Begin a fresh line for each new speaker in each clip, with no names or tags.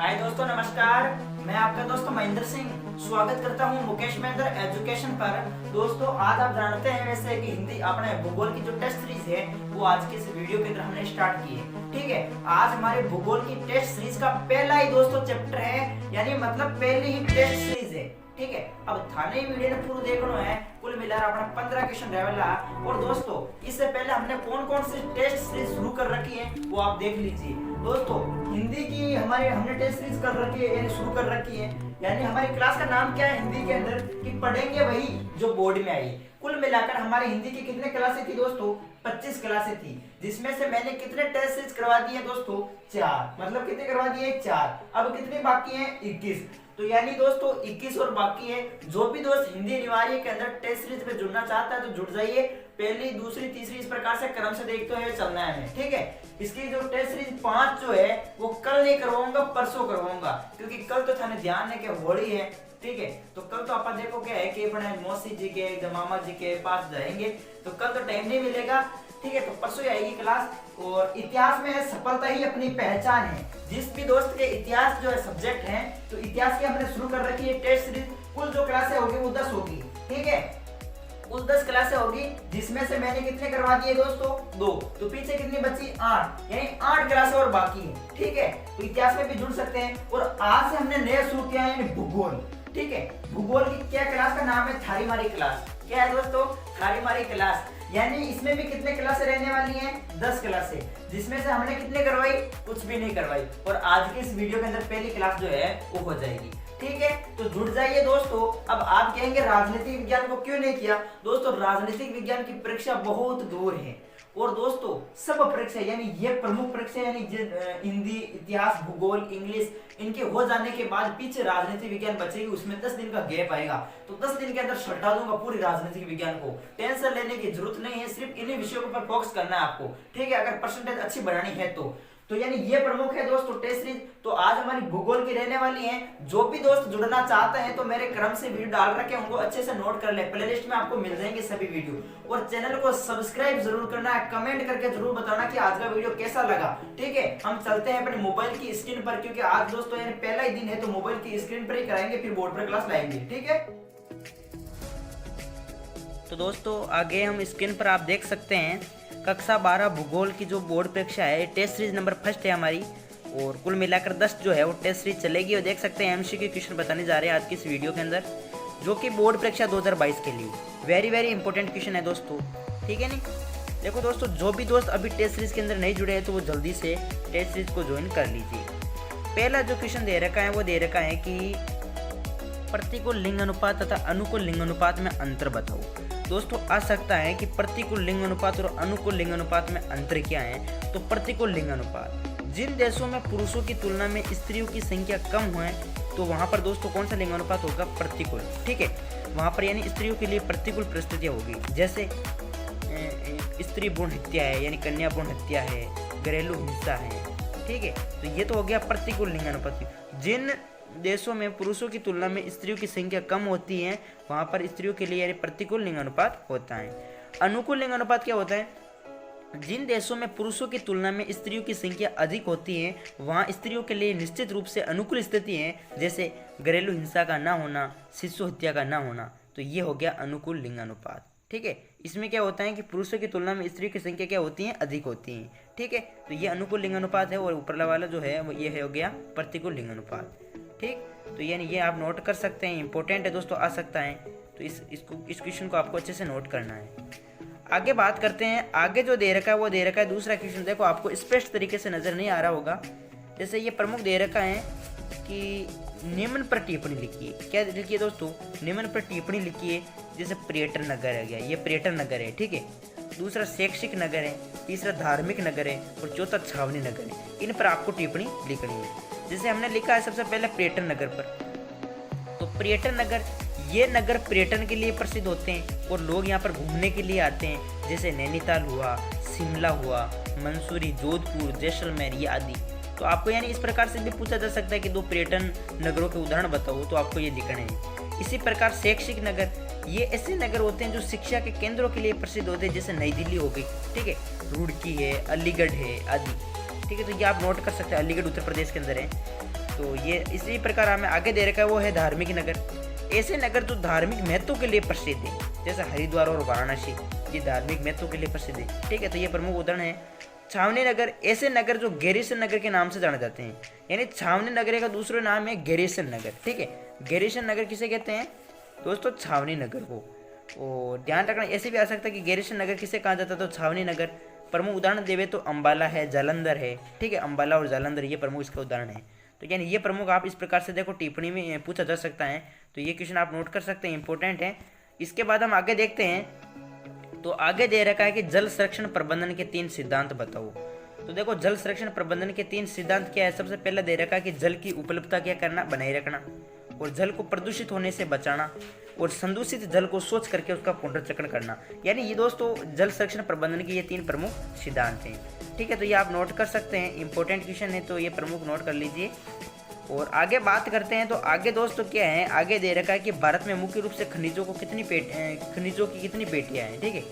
हाय दोस्तों, नमस्कार। मैं आपका दोस्त महेंद्र सिंह स्वागत करता हूं मुकेश महेंद्र एजुकेशन पर। दोस्तों, आज आप जानते हैं वैसे कि हिंदी अपने भूगोल की जो टेस्ट सीरीज है वो आज की इस वीडियो के अंदर हमने स्टार्ट की है। ठीक है, आज हमारे भूगोल की टेस्ट सीरीज का पहला ही दोस्तों चैप्टर है, यानी मतलब पहली ही टेस्ट सीरीज है। ठीक है, अब थाने वीडियो ने पूरा देखना है। कुल मिलाकर अपना 15 क्वेश्चन रहेगा। और दोस्तों, इससे पहले हमने कौन कौन सी टेस्ट सीरीज शुरू कर रखी है वो आप देख लीजिए। दोस्तों, हिंदी की हमने टेस्ट सीरीज कर रखी है, यानी शुरू कर रखी है। यानी हमारी क्लास का नाम क्या है हिंदी के अंदर कि पढ़ेंगे वही जो बोर्ड में आई। कुल मिलाकर हमारी हिंदी की कितने क्लासें थी दोस्तों? 25 क्लासें थी, जिसमें से मैंने कितने टेस्ट सीरीज करवा दिए दोस्तों? 4। मतलब कितने करवा दिए? 4। अब कितने बाकी हैं? 21। तो यानी दोस्तों 21 और बाकी है। जो भी दोस्त हिंदी अनिवार्य के अंदर टेस्ट सीरीज में जुड़ना चाहता है तो जुड़ जाइए। पहली, दूसरी, तीसरी इस प्रकार से क्रम से देखते हुए चलना है हमें। ठीक है, इसकी जो टेस्ट सीरीज 5 जो है वो कल नहीं करवाऊंगा, परसों करवाऊंगा, क्योंकि कल तो थाने ध्यान है कि होली है। ठीक है, तो कल तो अपन देखो क्या है कि अपने मौसी जी के, मामा जी के पास जाएंगे, तो कल तो टाइम नहीं मिलेगा। ठीक है, तो परसों आएगी क्लास। और इतिहास में है सफलता ही अपनी पहचान है। जिस भी दोस्त के इतिहास जो है सब्जेक्ट है, तो इतिहास की हमने शुरू कर रखी है टेस्ट सीरीज। कुल जो क्लासें होगी वो 10 होगी। ठीक है, कुल 10 क्लासें होगी, जिसमें से मैंने कितने करवा दिए दोस्तों? 2। तो पीछे कितनी बची? 8। यानी 8 क्लासें और बाकी है। ठीक है, तो इतिहास में भी जुड़ सकते हैं। और आज से हमने नया शुरू किया है भूगोल। ठीक है, भूगोल की क्या क्लास का नाम है? थारी मारी क्लास। क्या है दोस्तों? थारी मारी क्लास। यानी इसमें भी कितने क्लासें रहने वाली हैं? 10 क्लासें, जिसमें से हमने कितने करवाई? कुछ भी नहीं करवाई। और आज के इस वीडियो के अंदर पहली क्लास जो है वो हो जाएगी। ठीक है, तो जुड़ जाइए दोस्तों। अब आप कहेंगे राजनीतिक विज्ञान को क्यों नहीं किया? दोस्तों, राजनीतिक विज्ञान की परीक्षा बहुत दूर है। और दोस्तों, सब परीक्षा यानी ये प्रमुख परीक्षा यानी हिंदी, इतिहास, भूगोल, इंग्लिश, इनके हो जाने के बाद पीछे राजनीतिक विज्ञान बचेगी। उसमें 10 दिन का गैप आएगा, तो 10 दिन के अंदर सटा दूंगा पूरी राजनीतिक विज्ञान को। टेंशन लेने की जरूरत नहीं है, सिर्फ इन्हीं विषयों पर फोकस करना है आपको। ठीक है, अगर परसेंटेज अच्छी बढ़ानी है तो यानी ये प्रमुख है दोस्तों टेस्ट सीरीज। तो आज हमारी भूगोल की रहने वाली है। जो भी दोस्त जुड़ना चाहते हैं तो मेरे क्रम से वीडियो डाल रखे हैं, उनको अच्छे से नोट कर ले। प्लेलिस्ट में आपको मिल जाएंगे सभी वीडियो। और चैनल को सब्सक्राइब जरूर करना है, कमेंट करके जरूर बताना कि आज का वीडियो कैसा लगा। ठीक है, हम चलते हैं अपने मोबाइल की स्क्रीन पर, क्योंकि आज दोस्तों यानी पहला ही दिन है, तो मोबाइल की स्क्रीन पर ही कराएंगे, फिर बोर्ड पर क्लास लाएंगे। ठीक है, तो दोस्तों आगे हम स्क्रीन पर आप देख सकते हैं कक्षा 12 भूगोल की जो बोर्ड परीक्षा है, टेस्ट सीरीज नंबर 1 है हमारी। और कुल मिलाकर 10 जो है वो टेस्ट सीरीज चलेगी। और देख सकते हैं एमसीक्यू क्वेश्चन बताने जा रहे हैं आज की इस वीडियो के अंदर, जो कि बोर्ड परीक्षा 2022 के लिए वेरी इंपॉर्टेंट क्वेश्चन है दोस्तों। ठीक है, नहीं देखो दोस्तों, जो भी दोस्त अभी टेस्ट सीरीज के अंदर नहीं जुड़े हैं तो वो जल्दी से टेस्ट सीरीज को ज्वाइन कर लीजिए। पहला जो क्वेश्चन दे रखा है वो दे रखा है कि प्रतिकूल लिंग अनुपात तथा अनुकूल लिंग अनुपात में अंतर बताओ। दोस्तों, आ सकता है कि प्रतिकूल लिंग अनुपात और अनुकूल लिंग अनुपात में अंतर क्या है? तो प्रतिकूल लिंग अनुपात, जिन देशों में पुरुषों की तुलना में स्त्रियों की संख्या कम है, तो वहां पर दोस्तों कौन सा लिंग अनुपात होगा? प्रतिकूल। ठीक है, वहां पर यानी स्त्रियों के लिए प्रतिकूल परिस्थितियां होगी, जैसे स्त्री भ्रूण हत्या है, यानी कन्या भ्रूण हत्या है, घरेलू हिंसा है। ठीक है, तो ये तो हो गया प्रतिकूल लिंग अनुपात। जिन देशों में पुरुषों की तुलना में स्त्रियों की संख्या कम होती है, वहां पर स्त्रियों के लिए यानी प्रतिकूल लिंग अनुपात होता है। अनुकूल लिंग अनुपात क्या होता है? जिन देशों में पुरुषों की तुलना में स्त्रियों की संख्या अधिक होती है, वहां स्त्रियों के लिए निश्चित रूप से अनुकूल स्थिति है, जैसे घरेलू हिंसा का ना होना, शिशु हत्या का ना होना। तो ये हो गया अनुकूल लिंग अनुपात। ठीक है, इसमें क्या होता है कि पुरुषों की तुलना में स्त्रियों की संख्या क्या होती है? अधिक होती है। ठीक है, तो ये अनुकूल लिंग अनुपात है। और ऊपरला वाला जो है वो ये हो गया प्रतिकूल लिंग अनुपात। ठीक, तो यानी ये आप नोट कर सकते हैं, इंपॉर्टेंट है दोस्तों, आ सकता है। तो इस क्वेश्चन को आपको अच्छे से नोट करना है। आगे बात करते हैं। आगे जो दे रखा है वो दे रखा है दूसरा क्वेश्चन। देखो, आपको स्पष्ट तरीके से नजर नहीं आ रहा होगा। जैसे ये प्रमुख दे रखा है कि निम्न पर टिप्पणी लिखिए। क्या लिखिए दोस्तों? निम्न पर टिप्पणी लिखिए। जैसे पर्यटन नगर है गया, ये पर्यटन नगर है। ठीक है, दूसरा शैक्षिक नगर है, तीसरा धार्मिक नगर है, और चौथा छावनी नगर है। इन पर आपको टिप्पणी लिखनी है। जैसे हमने लिखा है सबसे पहले पर्यटन नगर पर, तो पर्यटन नगर, ये नगर पर्यटन के लिए प्रसिद्ध होते हैं और लोग यहाँ पर घूमने के लिए आते हैं। जैसे नैनीताल हुआ, शिमला हुआ, मंसूरी, जोधपुर, जैसलमेर, ये आदि। तो आपको यानी इस प्रकार से भी पूछा जा सकता है कि 2 पर्यटन नगरों के उदाहरण बताओ, तो आपको ये लिखने हैं। इसी प्रकार शैक्षिक नगर, ये ऐसे नगर होते हैं जो शिक्षा के केंद्रों के लिए प्रसिद्ध होते हैं, जैसे नई दिल्ली हो गई। ठीक है, रुड़की है, अलीगढ़ है आदि। ठीक है, तो ये आप नोट कर सकते हैं, अलीगढ़ उत्तर प्रदेश के अंदर है। तो ये इसी प्रकार हमें आगे दे रखा है वो है धार्मिक नगर। ऐसे नगर जो धार्मिक महत्व के लिए प्रसिद्ध है, जैसे हरिद्वार और वाराणसी, ये धार्मिक महत्व के लिए प्रसिद्ध है। ठीक है, तो ये प्रमुख उदाहरण है। छावनी नगर, ऐसे नगर जो गैरीसन नगर के नाम से जाने जाते हैं, यानी छावनी नगर का दूसरा नाम है गैरीसन नगर। ठीक है, गैरीसन नगर किसे कहते हैं दोस्तों? छावनी नगर को। और ध्यान रखना, ऐसे भी आ सकता है कि गैरीसन नगर किसे कहा जाता है, तो छावनी नगर। प्रमुख उदाहरण देवे तो अंबाला है, जालंधर है। ठीक है, अंबाला और जालंधर ये प्रमुख इसका उदाहरण है। तो यानी ये प्रमुख आप इस प्रकार से देखो टिप्पणी में पूछा जा सकता है, तो ये क्वेश्चन आप नोट कर सकते हैं, इंपॉर्टेंट है। इसके बाद हम आगे देखते हैं, तो आगे दे रखा है कि जल संरक्षण प्रबंधन के 3 सिद्धांत बताओ। तो देखो जल संरक्षण प्रबंधन के 3 सिद्धांत क्या है। सबसे पहला दे रखा है कि जल की उपलब्धता क्या करना, बनाए रखना, और जल को प्रदूषित होने से बचाना, और संदूषित जल को स्वच्छ करके उसका पुनर्चक्रण करना। यानी ये दोस्तों जल संरक्षण प्रबंधन के ये 3 प्रमुख सिद्धांत हैं। ठीक है, तो ये आप नोट कर सकते हैं, इंपॉर्टेंट क्वेश्चन है, तो ये प्रमुख नोट कर लीजिए। और आगे बात करते हैं, तो आगे दोस्तों क्या है, आगे दे रखा है कि भारत में मुख्य रूप से खनिजों की कितनी पेटियां हैं। ठीक है,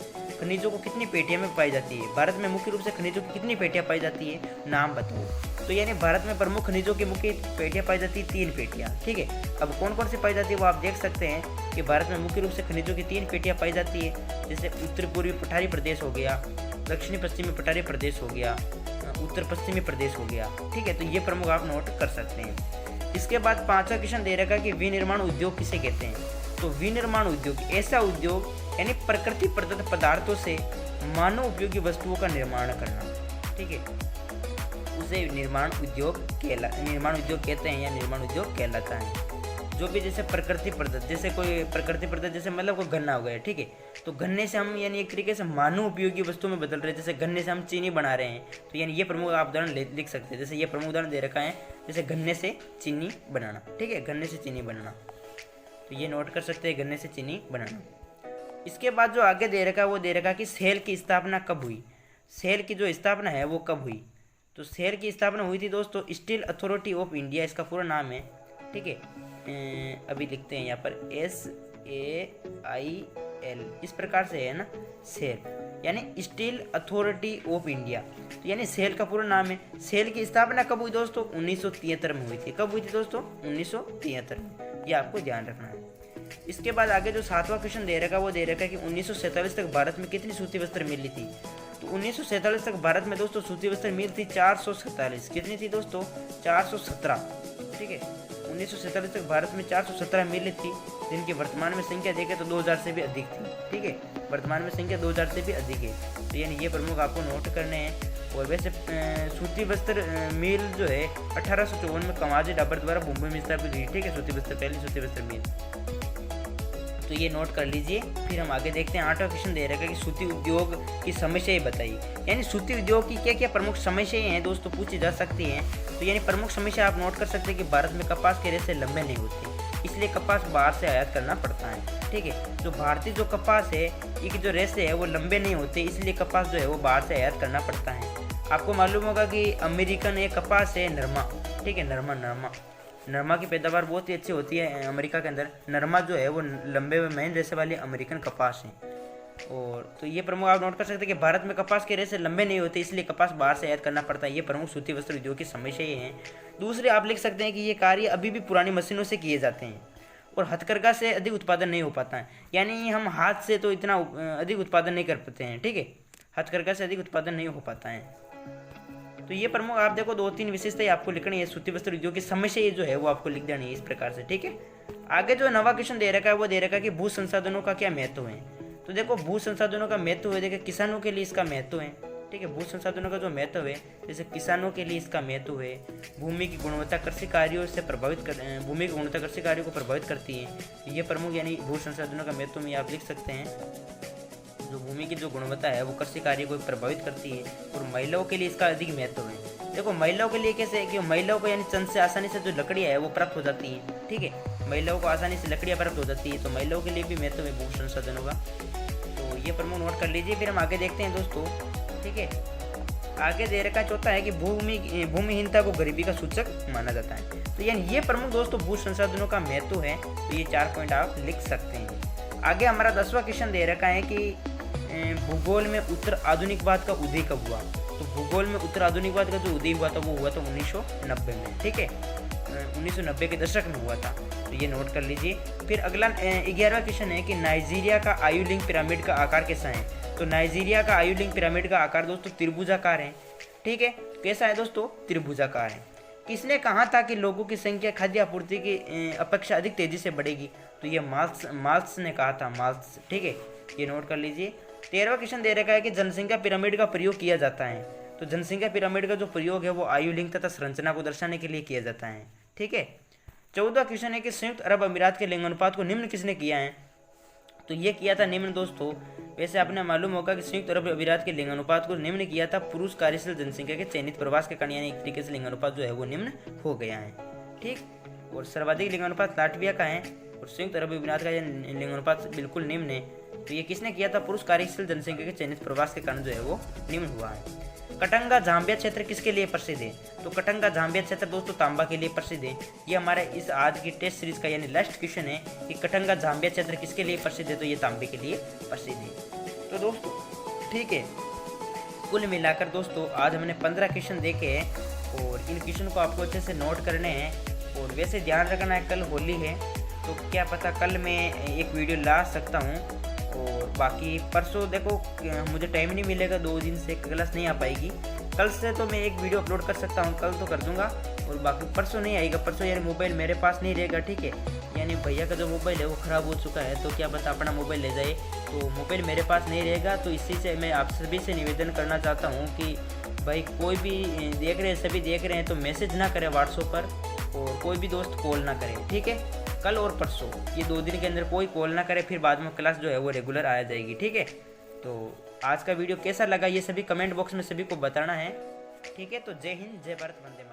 खनिजों को कितनी पेटियां में पाई जाती है, भारत में मुख्य रूप से खनिजों की कितनी पेटियां पाई जाती है, नाम बताओ। तो यानी भारत में प्रमुख खनिजों की मुख्य पेटियां पाई जाती है 3 पेटियां। ठीक है, अब कौन कौन सी पाई जाती है वो आप देख सकते हैं कि भारत में मुख्य रूप से खनिजों की 3 पेटियां पाई जाती है, जैसे उत्तर पूर्वी पठारी प्रदेश हो गया, दक्षिणी पश्चिमी पठारी प्रदेश हो गया, उत्तर पश्चिमी प्रदेश हो गया। ठीक है, तो ये प्रमुख आप नोट कर सकते हैं। इसके बाद 5वां क्वेश्चन दे रखा कि विनिर्माण उद्योग किसे कहते हैं। तो विनिर्माण उद्योग ऐसा उद्योग यानी प्रकृति प्रदत्त पदार्थों से मानव उपयोगी वस्तुओं का निर्माण करना। ठीक है, उसे निर्माण उद्योग कहते हैं या निर्माण उद्योग कहलाता है। जो भी जैसे प्रकृति प्रदत्त, जैसे कोई प्रकृति प्रदत्त जैसे मतलब कोई गन्ना हो गया। ठीक है, तो गन्ने से हम यानी एक तरीके से मानव उपयोगी वस्तुओं में बदल रहे हैं, जैसे गन्ने से हम चीनी बना रहे हैं। तो यानी ये प्रमुख आप उदाहरण लिख सकते हैं, जैसे ये प्रमुख उदाहरण दे रखा है, जैसे गन्ने से चीनी बनाना। ठीक है, गन्ने से चीनी बनाना, तो ये नोट कर सकते हैं, गन्ने से चीनी बनाना। इसके बाद जो आगे दे रखा है वो दे रखा कि सेल की स्थापना कब हुई। सेल की जो स्थापना है वो कब हुई, तो सेल की स्थापना हुई थी दोस्तों स्टील अथॉरिटी ऑफ इंडिया, इसका पूरा नाम है। ठीक है, अभी लिखते हैं यहाँ पर SAIL, इस प्रकार से है ना, सेल यानी स्टील अथॉरिटी ऑफ इंडिया। तो यानी सेल का पूरा नाम है। सेल की स्थापना कब हुई दोस्तों? 1973 में हुई थी। कब हुई थी दोस्तों? 1973 में, ये आपको ध्यान रखना है। इसके बाद आगे जो 7वां क्वेश्चन दे रखा है वो दे रखा है कि 1947 तक भारत में कितनी सूती वस्त्र मिल थी। तो 1947 तक भारत में दोस्तों सूती वस्त्र मिल थी 447। कितनी थी दोस्तों? 417। ठीक है, 1947 तक भारत में 417 मिल थी, जिनकी वर्तमान में संख्या देखें तो 2000 से भी अधिक थी। ठीक है, वर्तमान में संख्या 2000 से भी अधिक है। तो यानी ये प्रमुख आपको नोट करने हैं। और वैसे सूती वस्त्र मिल जो है 1854 में कमाजी डाबर द्वारा मुंबई में स्थापित हुई। ठीक है, सूती वस्त्र पहली सूती वस्त्र मिल, तो ये नोट कर लीजिए। फिर हम आगे देखते हैं, 8वां क्वेश्चन दे रखा है कि सूती उद्योग की समस्याएं बताइए। यानी सूती उद्योग की क्या क्या प्रमुख समस्याएं हैं दोस्तों पूछी जा सकती हैं। तो यानी प्रमुख समस्या आप नोट कर सकते हैं कि भारत में कपास के रेशे लंबे नहीं होते, इसलिए कपास बाहर से आयात करना पड़ता है। ठीक है, जो भारतीय जो कपास है ये जो रेशे है वो लंबे नहीं होते, इसलिए कपास जो है वो बाहर से आयात करना पड़ता है। आपको मालूम होगा कि अमेरिकन एक कपास है नरमा। ठीक है, नरमा की पैदावार बहुत ही अच्छी होती है अमेरिका के अंदर। नरमा जो है वो लंबे महीन रेशे वाली अमेरिकन कपास है। और तो ये प्रमुख आप नोट कर सकते हैं कि भारत में कपास के रेशे लंबे नहीं होते, इसलिए कपास बाहर से आयात करना पड़ता है। ये प्रमुख सूती वस्त्र उद्योग की समस्या ये हैं। दूसरे आप लिख सकते हैं कि ये कार्य अभी भी पुरानी मशीनों से किए जाते हैं और हथकरघा से अधिक उत्पादन नहीं हो पाता है। यानी हम हाथ से तो इतना अधिक उत्पादन नहीं कर पाते हैं। ठीक है, हथकरघा से अधिक उत्पादन नहीं हो पाता है। तो ये प्रमुख आप देखो 2-3 विशेषताएं आपको लिखनी है सूती वस्त्र उद्योग की समस्या ये जो है वो आपको लिख देनी है इस प्रकार से। ठीक है, आगे जो 9वां क्वेश्चन दे रखा है वो दे रखा है कि भू संसाधनों का क्या महत्व है। तो देखो भू संसाधनों का महत्व है, देखिए किसानों के लिए इसका महत्व है। ठीक है, भू संसाधनों का जो महत्व है, जैसे किसानों के लिए इसका महत्व है। भूमि की गुणवत्ता कृषि कार्यों से भूमि की गुणवत्ता कृषि कार्यों को प्रभावित करती है। ये प्रमुख यानी भू संसाधनों का महत्व में आप लिख सकते हैं। जो भूमि की जो गुणवत्ता है वो कृषि कार्य को प्रभावित करती है। और महिलाओं के लिए इसका अधिक महत्व है। देखो महिलाओं के लिए कैसे है कि महिलाओं को यानी चंद से आसानी से जो लकड़ियाँ है वो प्राप्त हो जाती है। ठीक है, महिलाओं को आसानी से लकड़ियाँ प्राप्त हो जाती है, तो महिलाओं के लिए भी महत्व है भू संसाधनों का। तो ये प्रमुख नोट कर लीजिए। फिर हम आगे देखते हैं दोस्तों। ठीक है, आगे दे रखा चौथा है कि भूमिहीनता को गरीबी का सूचक माना जाता है। तो यानी ये प्रमुख दोस्तों भू संसाधनों का महत्व है। तो ये 4 पॉइंट आप लिख सकते हैं। आगे हमारा 10वां क्वेश्चन दे रखा है कि भूगोल में उत्तर आधुनिकवाद का उदय कब हुआ। तो भूगोल में उत्तर आधुनिकवाद का जो उदय हुआ था वो हुआ था 1990 में। ठीक है, 1990 के दशक में हुआ था, तो ये नोट कर लीजिए। फिर अगला 11वां क्वेश्चन है कि नाइजीरिया का आयु लिंग पिरामिड का आकार कैसा है। तो नाइजीरिया का आयु लिंग पिरामिड का आकार दोस्तों त्रिभुजाकार है। ठीक है, कैसा है दोस्तों, त्रिभुजाकार है। किसने कहा था कि लोगों की संख्या खाद्य आपूर्ति की अपेक्षा अधिक तेजी से बढ़ेगी। तो ये मार्क्स ने कहा था, मार्क्स। ठीक है, ये नोट कर लीजिए। 13वां क्वेश्चन दे रखा है कि जनसंख्या पिरामिड का प्रयोग किया जाता है। तो जनसंख्या पिरामिड का जो प्रयोग है वो आयु लिंग तथा संरचना को दर्शाने के लिए किया जाता है। ठीक है। 14वां क्वेश्चन है कि संयुक्त अरब अमीरात के लिंगानुपात को निम्न किसने किया है। तो ये किया था निम्न दोस्तों, वैसे आपने मालूम होगा कि संयुक्त अरब अमीरात के लिंगानुपात को निम्न किया था पुरुष कार्यशील जनसंख्या के चयनित प्रवास के कारण, यानी एक तरीके से लिंगानुपात जो है वो निम्न हो गया है। ठीक, और सर्वाधिक लिंगानुपात लाटविया का है और संयुक्त अरब अमीरात का लिंगानुपात बिल्कुल निम्न है। तो ये किसने किया था, पुरुष कार्यशील जनसंख्या के चयनित प्रवास के कारण जो है वो निम्न हुआ है। कटंगा जाम्बिया क्षेत्र किसके लिए प्रसिद्ध है। तो कटंगा जाम्बिया क्षेत्र दोस्तों तांबा के लिए प्रसिद्ध है। ये हमारे इस आज की टेस्ट सीरीज का यानी लास्ट क्वेश्चन है कि कटंगा जाम्बिया क्षेत्र किसके लिए प्रसिद्ध है। तो ये तांबे के लिए प्रसिद्ध है। तो दोस्तों ठीक है, कुल मिलाकर दोस्तों आज हमने 15 क्वेश्चन देखे हैं और इन क्वेश्चन को आपको अच्छे से नोट करने हैं। और वैसे ध्यान रखना है कल होली है, तो क्या पता कल मैं एक वीडियो ला सकता हूँ। और बाकी परसों देखो मुझे टाइम नहीं मिलेगा, 2 दिन से क्लास नहीं आ पाएगी। कल से तो मैं एक वीडियो अपलोड कर सकता हूँ, कल तो कर दूंगा। और बाकी परसों नहीं आएगा, परसों यानी मोबाइल मेरे पास नहीं रहेगा। ठीक है, यानी भैया का जो मोबाइल है वो ख़राब हो चुका है, तो क्या पता अपना मोबाइल ले जाए, तो मोबाइल मेरे पास नहीं रहेगा। तो इसी से मैं आप सभी से निवेदन करना चाहता हूँ कि भाई कोई भी देख रहे हैं, सभी देख रहे हैं तो मैसेज ना करें व्हाट्सएप पर, और कोई भी दोस्त कॉल ना करे। ठीक है, कल और परसों ये 2 दिन के अंदर कोई कॉल ना करे, फिर बाद में क्लास जो है वो रेगुलर आ जाएगी। ठीक है, तो आज का वीडियो कैसा लगा ये सभी कमेंट बॉक्स में सभी को बताना है। ठीक है, तो जय हिंद, जय भारत, वंदे मातरम।